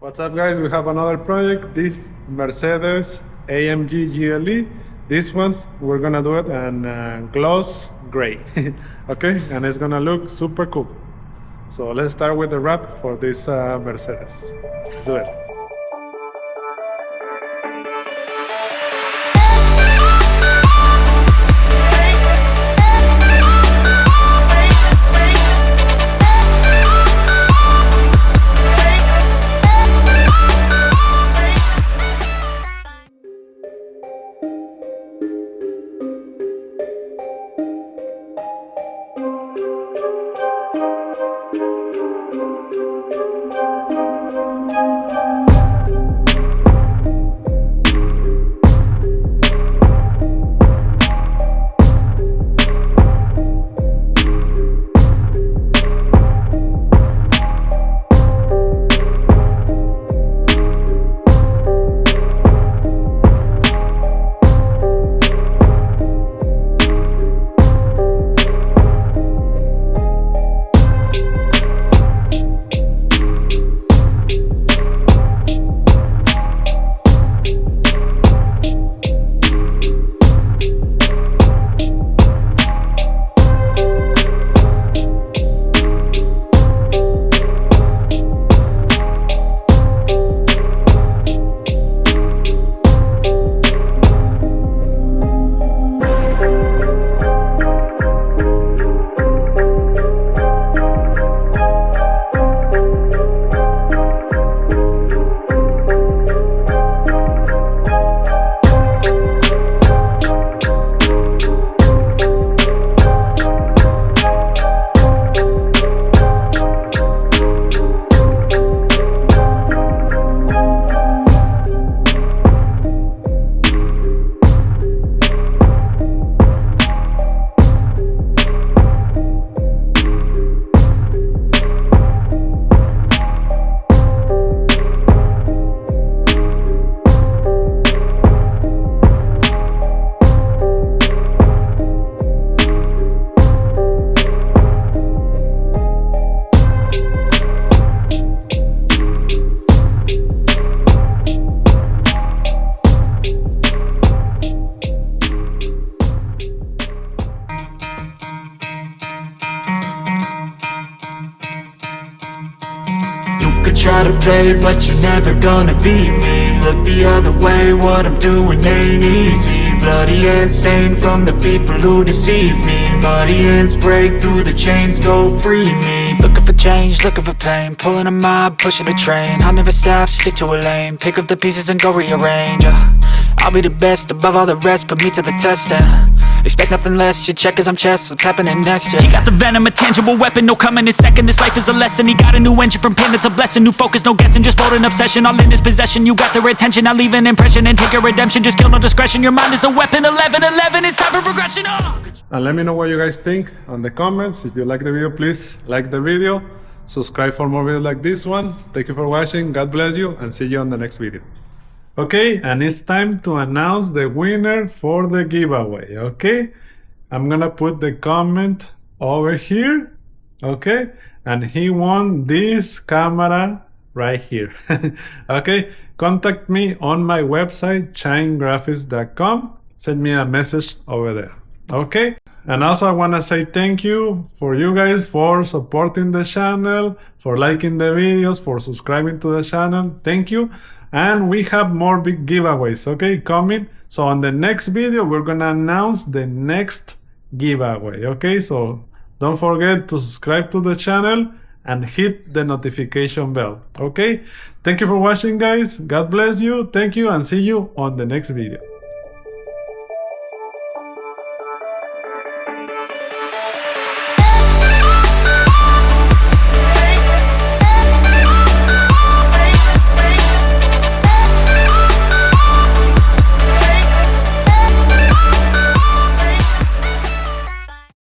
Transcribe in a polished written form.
What's up, guys? We have another project, this Mercedes AMG GLE. This one we're gonna do it in gloss gray. Okay, and it's gonna look super cool. So let's start with the wrap for this Mercedes. Let's do it. Try to play, but you're never gonna beat me. Look the other way, what I'm doing ain't easy. Bloody hands stained from the people who deceive me. Muddy hands break through the chains, go free me. Looking for change, looking for pain. Pulling a mob, pushing a train. I'll never stop, stick to a lane. Pick up the pieces and go rearrange. I'll be the best above all the rest, put me to the test and expect nothing less, your check is I'm chess, what's happening next, yeah. He got the venom, a tangible weapon, no coming in second. This life is a lesson, he got a new engine from pain, it's a blessing. New focus, no guessing, just bold and obsession. All in his possession, you got their attention. I'll leave an impression and take your redemption. Just kill, no discretion, your mind is a weapon. 11-11, it's time for progression, And let me know what you guys think on the comments. If you like the video, please like the video. Subscribe for more videos like this one. Thank you for watching, God bless you, and see you on the next video. Okay, and it's time to announce the winner for the giveaway, okay? I'm gonna put the comment over here, okay? And he won this camera right here, okay? Contact me on my website, shinegraphics.com. Send me a message over there, okay? And also I wanna say thank you for you guys for supporting the channel, for liking the videos, for subscribing to the channel. Thank you. And we have more big giveaways, okay, coming. So on the next video, we're gonna announce the next giveaway, okay? So don't forget to subscribe to the channel and hit the notification bell, okay? Thank you for watching, guys. God bless you. Thank you, and see you on the next video.